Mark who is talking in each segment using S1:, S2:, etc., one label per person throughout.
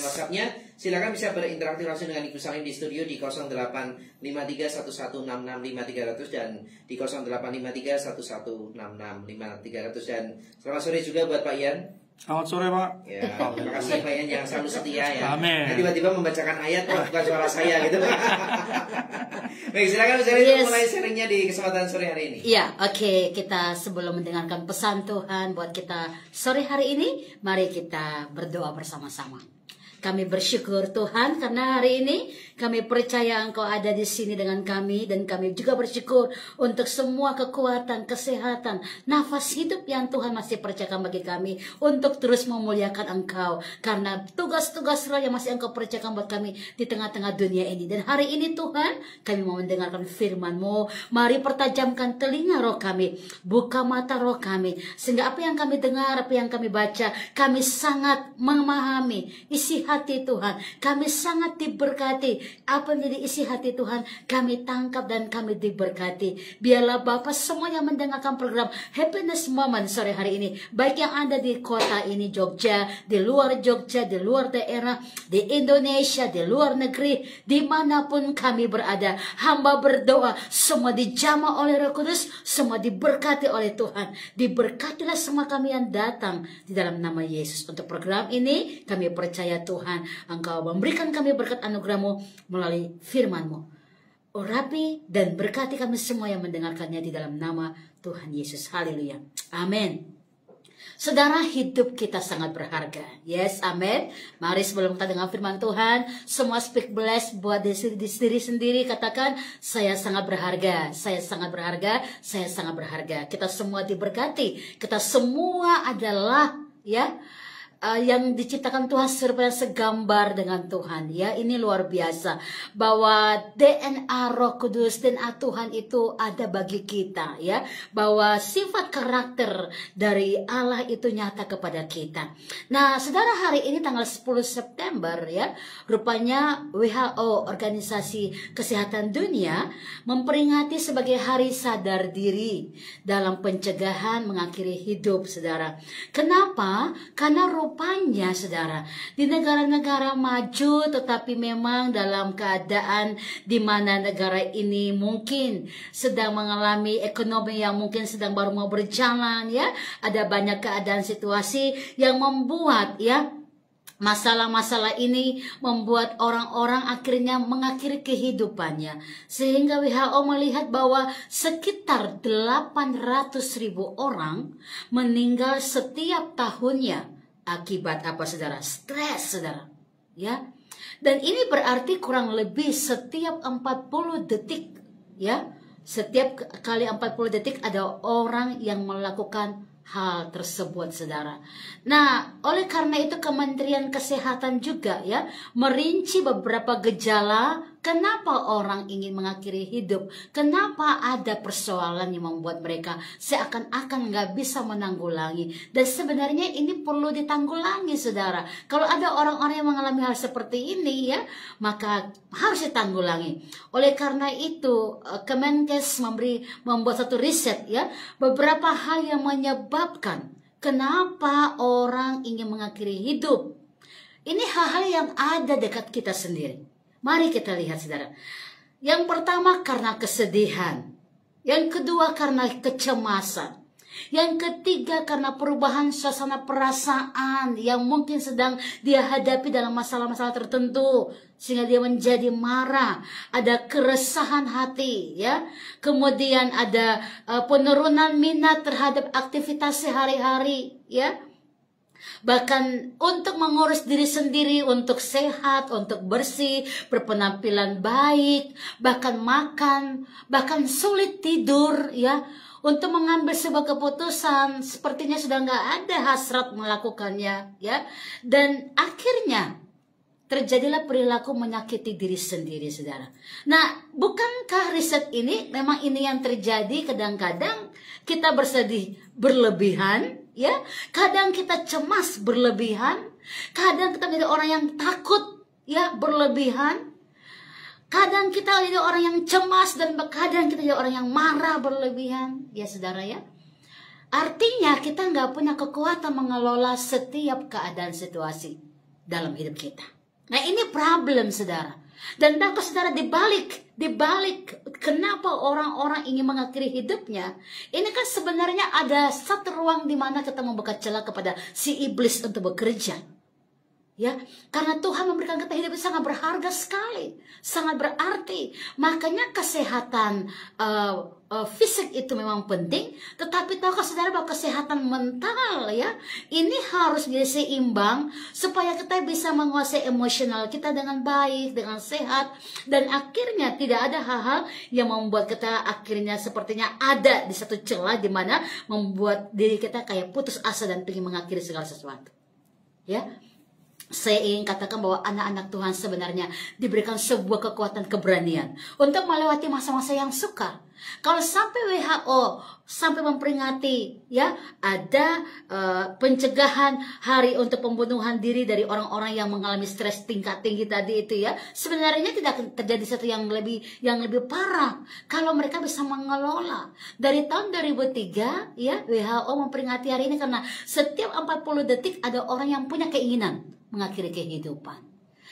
S1: WhatsApp-nya. Silakan bisa berinteraksi langsung dengan Ibu Salim di studio di 085311665300 dan di 085311665300. Dan selamat sore juga buat Pak Ian.
S2: Selamat sore, Pak.
S1: Ya, terima kasih Pak Ian, jangan selalu setia ya.
S2: Amin.
S1: Nah, tiba-tiba membacakan ayat kok bukan suara saya gitu. Baik, silakan Bu Salim mulai sharingnya di kesempatan sore hari ini.
S3: Ya, oke. Kita sebelum mendengarkan pesan Tuhan buat kita sore hari ini, mari kita berdoa bersama-sama. Kami bersyukur Tuhan karena hari ini kami percaya Engkau ada di sini dengan kami, dan kami juga bersyukur untuk semua kekuatan, kesehatan, nafas hidup yang Tuhan masih percayakan bagi kami untuk terus memuliakan Engkau karena tugas-tugas roh yang masih Engkau percayakan buat kami di tengah-tengah dunia ini. Dan hari ini Tuhan, kami mau mendengarkan firman-Mu. Mari pertajamkan telinga roh kami, buka mata roh kami, sehingga apa yang kami dengar, apa yang kami baca, kami sangat memahami isi hati Tuhan. Kami sangat diberkati. Apa menjadi isi hati Tuhan, kami tangkap dan kami diberkati. Biarlah Bapak semua yang mendengarkan program Happiness Moment sore hari ini, baik yang ada di kota ini Jogja, di luar Jogja, di luar daerah, di Indonesia, di luar negeri, dimanapun kami berada, hamba berdoa semua dijamah oleh Roh Kudus, semua diberkati oleh Tuhan. Diberkatilah semua kami yang datang di dalam nama Yesus. Untuk program ini kami percaya Tuhan, Engkau memberikan kami berkat anugerah-Mu melalui firman-Mu. Urapi dan berkati kami semua yang mendengarkannya di dalam nama Tuhan Yesus. Haleluya. Amin. Saudara, hidup kita sangat berharga. Yes, amin. Mari sebelum kita dengar firman Tuhan, semua speak bless buat diri sendiri. Katakan, saya sangat berharga. Saya sangat berharga. Saya sangat berharga. Kita semua diberkati. Kita semua adalah yang diciptakan Tuhan serupa segambar dengan Tuhan. Ya, ini luar biasa bahwa DNA Roh Kudus, DNA Tuhan itu ada bagi kita, ya. Bahwa sifat karakter dari Allah itu nyata kepada kita. Nah, Saudara, hari ini tanggal 10 September ya, rupanya WHO, Organisasi Kesehatan Dunia, memperingati sebagai hari sadar diri dalam pencegahan mengakhiri hidup, Saudara. Kenapa? Karena rupanya, Saudara, di negara-negara maju tetapi memang dalam keadaan di mana negara ini mungkin sedang mengalami ekonomi yang mungkin sedang baru mau berjalan, ya. Ada banyak keadaan situasi yang membuat, ya, masalah-masalah ini membuat orang-orang akhirnya mengakhiri kehidupannya. Sehingga WHO melihat bahwa sekitar 800.000 orang meninggal setiap tahunnya. Akibat apa, Saudara? Stres, Saudara. Ya. Dan ini berarti kurang lebih setiap 40 detik, ya. Setiap kali 40 detik ada orang yang melakukan hal tersebut, Saudara. Nah, oleh karena itu Kementerian Kesehatan juga, ya, merinci beberapa gejala kenapa orang ingin mengakhiri hidup, kenapa ada persoalan yang membuat mereka seakan-akan nggak bisa menanggulangi. Dan sebenarnya ini perlu ditanggulangi, Saudara. Kalau ada orang-orang yang mengalami hal seperti ini, ya, maka harus ditanggulangi. Oleh karena itu Kemenkes membuat satu riset, ya, beberapa hal yang menyebabkan kenapa orang ingin mengakhiri hidup. Ini hal-hal yang ada dekat kita sendiri. Mari kita lihat, Saudara. Yang pertama karena kesedihan. Yang kedua karena kecemasan. Yang ketiga karena perubahan suasana perasaan yang mungkin sedang dia hadapi dalam masalah-masalah tertentu, sehingga dia menjadi marah, ada keresahan hati, ya. Kemudian ada penurunan minat terhadap aktivitas sehari-hari, ya. Bahkan untuk mengurus diri sendiri, untuk sehat, untuk bersih, berpenampilan baik, bahkan makan, bahkan sulit tidur, ya. Untuk mengambil sebuah keputusan, sepertinya sudah nggak ada hasrat melakukannya, ya. Dan akhirnya terjadilah perilaku menyakiti diri sendiri, Saudara. Nah, bukankah riset ini memang ini yang terjadi? Kadang-kadang kita bersedih berlebihan, ya. Kadang kita cemas berlebihan, kadang kita menjadi orang yang takut, ya, berlebihan. Kadang kita jadi orang yang cemas dan kadang kita jadi orang yang marah berlebihan, ya, Saudara, ya. Artinya kita nggak punya kekuatan mengelola setiap keadaan situasi. dalam hidup kita. Nah, ini problem, saudara. Dan takut saudara dibalik kenapa orang-orang ingin mengakhiri hidupnya. Ini kan sebenarnya ada satu ruang di mana kita membuka celah kepada si iblis untuk bekerja. Ya, karena Tuhan memberikan kita hidup yang sangat berharga sekali, sangat berarti. Makanya kesehatan fisik itu memang penting, tetapi tahukah saudara bahwa kesehatan mental ya ini harus jadi seimbang supaya kita bisa menguasai emosional kita dengan baik, dengan sehat, dan akhirnya tidak ada hal-hal yang membuat kita akhirnya sepertinya ada di satu celah di mana membuat diri kita kayak putus asa dan ingin mengakhiri segala sesuatu. Ya. Saya ingin katakan bahwa anak-anak Tuhan sebenarnya diberikan sebuah kekuatan keberanian untuk melewati masa-masa yang sukar. Kalau sampai WHO sampai memperingati ya ada pencegahan hari untuk pembunuhan diri dari orang-orang yang mengalami stres tingkat tinggi tadi itu ya, sebenarnya tidak terjadi sesuatu yang lebih parah kalau mereka bisa mengelola. Dari tahun 2003 ya WHO memperingati hari ini karena setiap 40 detik ada orang yang punya keinginan mengakhiri kehidupan.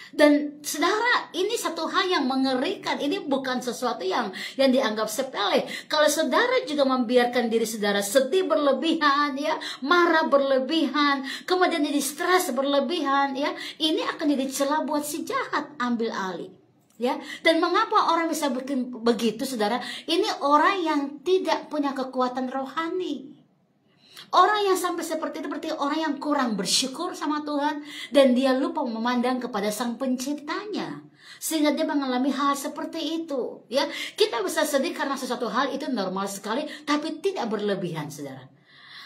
S3: Dan saudara, ini satu hal yang mengerikan. Ini bukan sesuatu yang dianggap sepele. Kalau saudara juga membiarkan diri saudara sedih berlebihan, ya, marah berlebihan, kemudian jadi stres berlebihan, ya, ini akan jadi celah buat si jahat ambil alih. Ya, dan mengapa orang bisa bikin begitu, saudara? Ini orang yang tidak punya kekuatan rohani. Orang yang sampai seperti itu berarti orang yang kurang bersyukur sama Tuhan dan dia lupa memandang kepada Sang Penciptanya sehingga dia mengalami hal seperti itu. Ya, kita bisa sedih karena sesuatu hal itu normal sekali, tapi tidak berlebihan, saudara.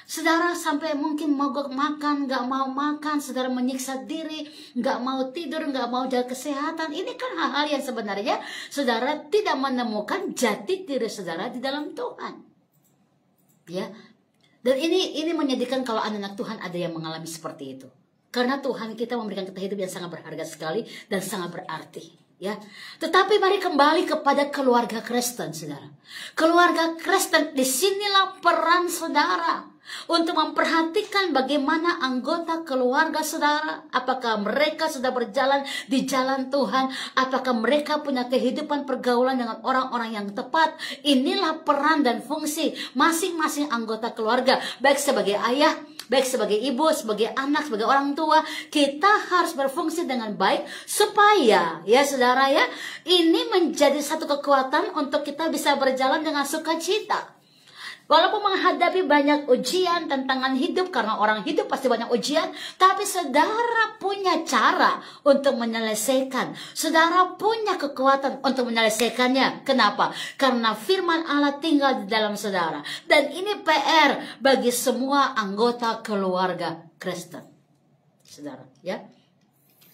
S3: Saudara sampai mungkin mogok makan, nggak mau makan, saudara menyiksa diri, nggak mau tidur, nggak mau jaga kesehatan. Ini kan hal-hal yang sebenarnya saudara tidak menemukan jati diri saudara di dalam Tuhan. Ya. Dan ini menyedihkan kalau anak-anak Tuhan ada yang mengalami seperti itu. Karena Tuhan kita memberikan kita hidup yang sangat berharga sekali dan sangat berarti. Ya, tetapi mari kembali kepada keluarga Kristen, saudara. Keluarga Kristen, disinilah peran saudara untuk memperhatikan bagaimana anggota keluarga saudara. Apakah mereka sudah berjalan di jalan Tuhan? Apakah mereka punya kehidupan pergaulan dengan orang-orang yang tepat? Inilah peran dan fungsi masing-masing anggota keluarga, baik sebagai ayah, baik sebagai ibu, sebagai anak, sebagai orang tua. Kita harus berfungsi dengan baik supaya ya saudara ya, ini menjadi satu kekuatan untuk kita bisa berjalan dengan sukacita. Walaupun menghadapi banyak ujian, tantangan hidup, karena orang hidup pasti banyak ujian, tapi saudara punya cara untuk menyelesaikan. Saudara punya kekuatan untuk menyelesaikannya. Kenapa? Karena firman Allah tinggal di dalam saudara. Dan ini PR bagi semua anggota keluarga Kristen. Saudara, ya.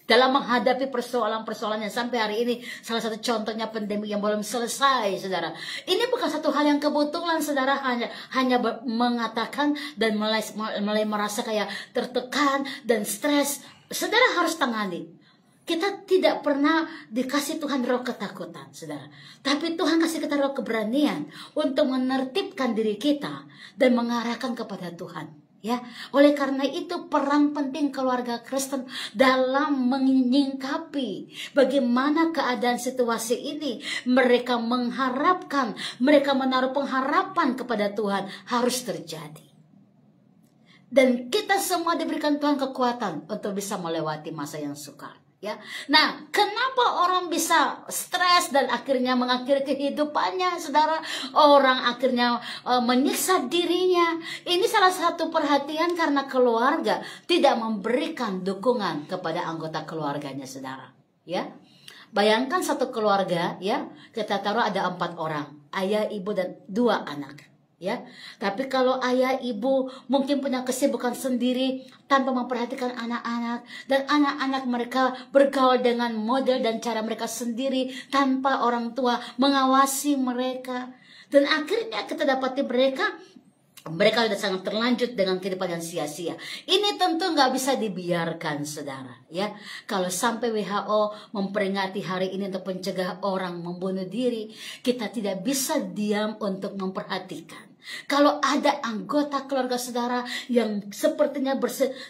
S3: Dalam menghadapi persoalan-persoalan yang sampai hari ini, salah satu contohnya pandemi yang belum selesai, saudara. Ini bukan satu hal yang kebetulan, saudara, hanya mengatakan dan mulai merasa kayak tertekan dan stres. Saudara harus tangani. Kita tidak pernah dikasih Tuhan roh ketakutan, saudara. Tapi Tuhan kasih kita roh keberanian untuk menertibkan diri kita dan mengarahkan kepada Tuhan. Ya, oleh karena itu peran penting keluarga Kristen dalam menyingkapi bagaimana keadaan situasi ini. Mereka mengharapkan, mereka menaruh pengharapan kepada Tuhan harus terjadi. Dan kita semua diberikan Tuhan kekuatan untuk bisa melewati masa yang sukar. Ya, nah, kenapa orang bisa stres dan akhirnya mengakhiri kehidupannya, saudara? Orang akhirnya menyiksa dirinya. Ini salah satu perhatian karena keluarga tidak memberikan dukungan kepada anggota keluarganya, saudara. Ya, bayangkan satu keluarga, ya, kita taruh ada 4 orang, ayah, ibu, dan 2 anak. Ya, tapi kalau ayah ibu mungkin punya kesibukan sendiri tanpa memperhatikan anak-anak, dan anak-anak mereka bergaul dengan model dan cara mereka sendiri tanpa orang tua mengawasi mereka, dan akhirnya kita dapati mereka sudah sangat terlanjut dengan kehidupan yang sia-sia. Ini tentu nggak bisa dibiarkan, saudara. Ya, kalau sampai WHO memperingati hari ini untuk mencegah orang membunuh diri, kita tidak bisa diam untuk memperhatikan. Kalau ada anggota keluarga saudara yang sepertinya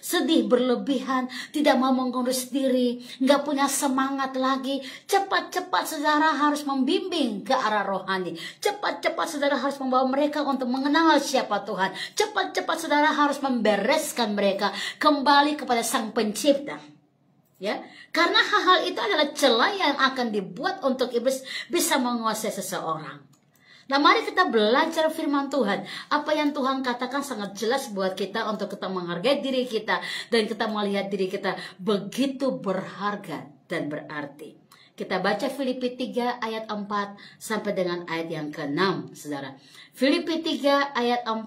S3: sedih berlebihan, tidak mau mengurus diri, nggak punya semangat lagi, cepat-cepat saudara harus membimbing ke arah rohani. Cepat-cepat saudara harus membawa mereka untuk mengenal siapa Tuhan. Cepat-cepat saudara harus membereskan mereka kembali kepada Sang Pencipta. Ya, karena hal-hal itu adalah celah yang akan dibuat untuk iblis bisa menguasai seseorang. Nah, mari kita belajar firman Tuhan. Apa yang Tuhan katakan sangat jelas buat kita untuk kita menghargai diri kita. Dan kita melihat diri kita begitu berharga dan berarti. Kita baca Filipi 3 ayat 4 sampai dengan ayat yang ke-6, saudara. Filipi 3 ayat 4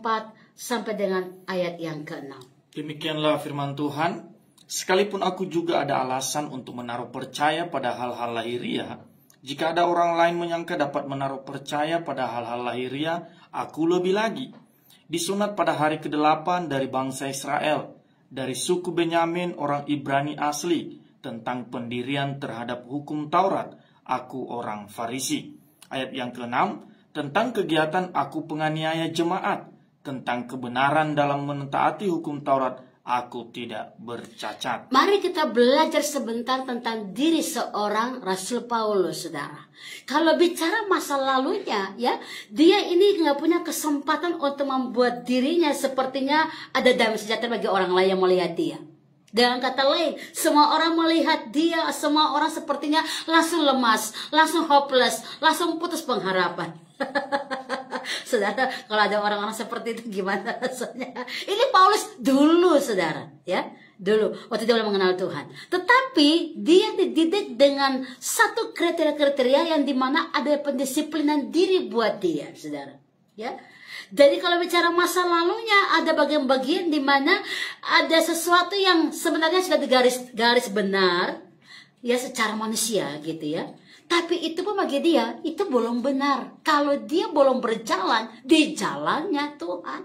S3: sampai dengan ayat yang ke-6.
S2: Demikianlah firman Tuhan. Sekalipun aku juga ada alasan untuk menaruh percaya pada hal-hal lahiriah, jika ada orang lain menyangka dapat menaruh percaya pada hal-hal lahiriah, aku lebih lagi. Disunat pada hari ke-8 dari bangsa Israel, dari suku Benyamin orang Ibrani asli, tentang pendirian terhadap hukum Taurat, aku orang Farisi. Ayat yang ke-6, tentang kegiatan aku penganiaya jemaat, tentang kebenaran dalam mentaati hukum Taurat, aku tidak bercacat.
S3: Mari kita belajar sebentar tentang diri seorang Rasul Paulus, saudara. Kalau bicara masa lalunya, ya, dia ini nggak punya kesempatan untuk membuat dirinya sepertinya ada damai sejahtera bagi orang lain yang melihat dia. Dengan kata lain, semua orang melihat dia, semua orang sepertinya langsung lemas, langsung hopeless, langsung putus pengharapan. Saudara, kalau ada orang-orang seperti itu gimana rasanya? Ini Paulus dulu, saudara, ya, dulu waktu dia belum mengenal Tuhan. Tetapi dia dididik dengan satu kriteria-kriteria yang dimana ada pendisiplinan diri buat dia, saudara, ya. Jadi kalau bicara masa lalunya, ada bagian-bagian di mana ada sesuatu yang sebenarnya sudah digaris benar, ya, secara manusia gitu, ya. Tapi itu pun bagi dia, itu belum benar. Kalau dia belum berjalan di jalannya Tuhan.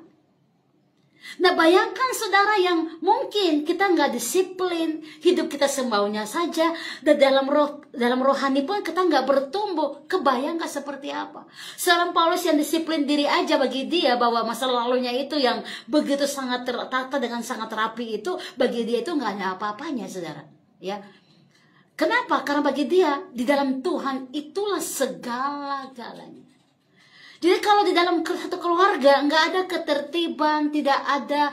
S3: Nah, bayangkan saudara yang mungkin kita nggak disiplin, hidup kita semaunya saja, dan dalam rohani pun kita nggak bertumbuh. Kebayang nggak seperti apa? Seorang Paulus yang disiplin diri aja, bagi dia bahwa masa lalunya itu yang begitu sangat tertata dengan sangat rapi itu, bagi dia itu nggak ada apa-apanya, saudara. Ya. Kenapa? Karena bagi dia, di dalam Tuhan itulah segala-galanya. Jadi kalau di dalam satu keluarga nggak ada ketertiban, tidak ada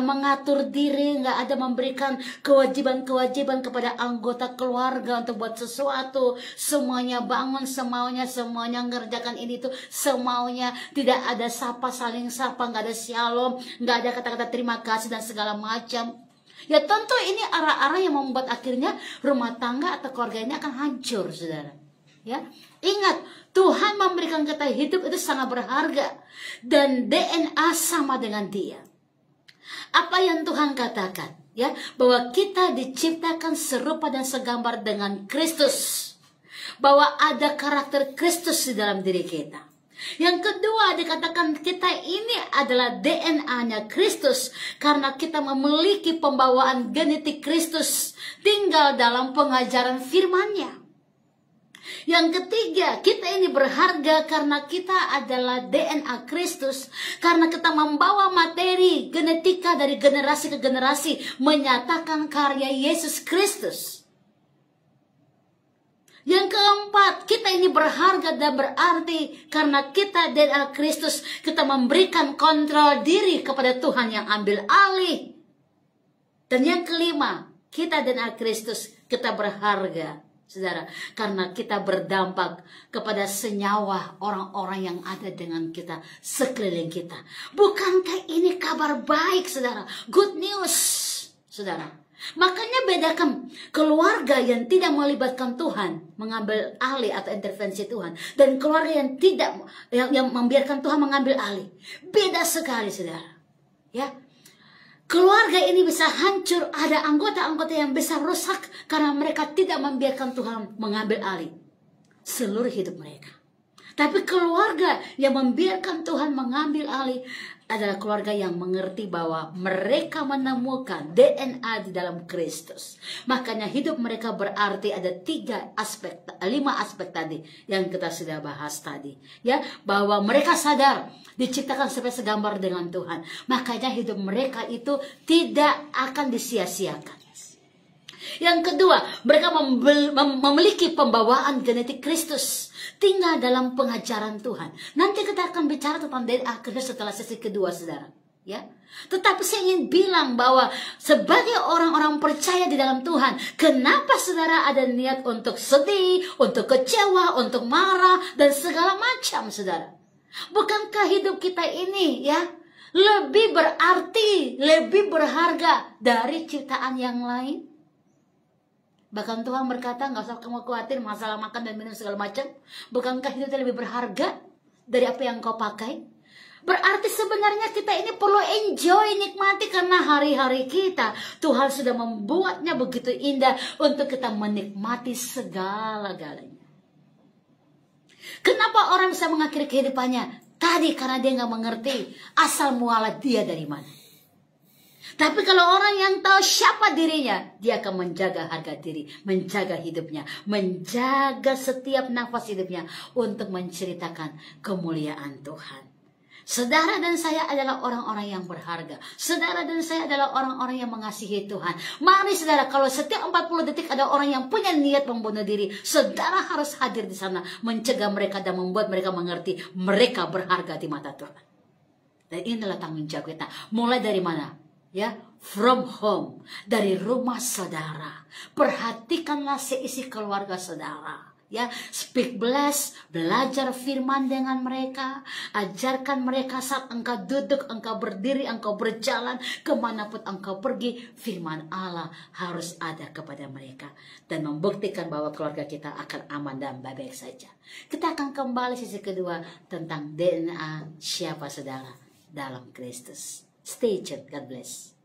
S3: mengatur diri, nggak ada memberikan kewajiban-kewajiban kepada anggota keluarga untuk buat sesuatu, semuanya bangun semaunya, semuanya ngerjakan ini tuh semaunya, tidak ada saling sapa, nggak ada shalom, nggak ada kata-kata terima kasih dan segala macam. Ya tentu ini arah-arah yang membuat akhirnya rumah tangga atau keluarga ini akan hancur, saudara. Ya, ingat, Tuhan memberikan kita hidup itu sangat berharga dan DNA sama dengan Dia. Apa yang Tuhan katakan, ya, bahwa kita diciptakan serupa dan segambar dengan Kristus, bahwa ada karakter Kristus di dalam diri kita. Yang kedua, dikatakan kita ini adalah DNA-nya Kristus karena kita memiliki pembawaan genetik Kristus, tinggal dalam pengajaran firman-Nya. Yang ketiga, kita ini berharga karena kita adalah DNA Kristus, karena kita membawa materi genetika dari generasi ke generasi menyatakan karya Yesus Kristus. Yang keempat, kita ini berharga dan berarti karena kita DNA Kristus, kita memberikan kontrol diri kepada Tuhan yang ambil alih. Dan yang kelima, kita DNA Kristus, kita berharga, saudara, karena kita berdampak kepada senyawa orang-orang yang ada dengan kita, sekeliling kita. Bukankah ini kabar baik, saudara? Good news, saudara. Makanya bedakan keluarga yang tidak melibatkan Tuhan, mengambil alih atau intervensi Tuhan, dan keluarga yang tidak, yang membiarkan Tuhan mengambil alih. Beda sekali, saudara. Ya, keluarga ini bisa hancur, ada anggota-anggota yang bisa rusak karena mereka tidak membiarkan Tuhan mengambil alih seluruh hidup mereka. Tapi keluarga yang membiarkan Tuhan mengambil alih, adalah keluarga yang mengerti bahwa mereka menemukan DNA di dalam Kristus. Makanya hidup mereka berarti ada 5 aspek tadi yang kita sudah bahas tadi. Ya, bahwa mereka sadar diciptakan sebagai segambar dengan Tuhan. Makanya hidup mereka itu tidak akan disia-siakan. Yang kedua, mereka memiliki pembawaan genetik Kristus. Tinggal dalam pengajaran Tuhan. Nanti kita akan bicara tentang DNA Kristus setelah sesi kedua, saudara. Ya, tetapi saya ingin bilang bahwa sebagai orang-orang percaya di dalam Tuhan, kenapa saudara ada niat untuk sedih, untuk kecewa, untuk marah, dan segala macam, saudara? Bukankah hidup kita ini, ya, lebih berarti, lebih berharga dari ciptaan yang lain? Bahkan Tuhan berkata, nggak usah kamu khawatir masalah makan dan minum segala macam. Bukankah itu lebih berharga dari apa yang kau pakai? Berarti sebenarnya kita ini perlu enjoy, nikmati, karena hari-hari kita Tuhan sudah membuatnya begitu indah untuk kita menikmati segala-galanya. Kenapa orang bisa mengakhiri kehidupannya? Tadi karena dia nggak mengerti asal mualah dia dari mana. Tapi kalau orang yang tahu siapa dirinya, dia akan menjaga harga diri, menjaga hidupnya, menjaga setiap nafas hidupnya untuk menceritakan kemuliaan Tuhan. Saudara dan saya adalah orang-orang yang berharga. Saudara dan saya adalah orang-orang yang mengasihi Tuhan. Mari saudara, kalau setiap 40 detik ada orang yang punya niat membunuh diri, saudara harus hadir di sana, mencegah mereka dan membuat mereka mengerti mereka berharga di mata Tuhan. Dan inilah tanggung jawab kita. Mulai dari mana? Ya, from home, dari rumah saudara. Perhatikanlah seisi keluarga saudara. Ya, speak bless, belajar firman dengan mereka, ajarkan mereka saat engkau duduk, engkau berdiri, engkau berjalan, kemanapun engkau pergi, firman Allah harus ada kepada mereka dan membuktikan bahwa keluarga kita akan aman dan baik-baik saja. Kita akan kembali sesi kedua tentang DNA siapa saudara dalam Kristus. Stay tuned. God bless.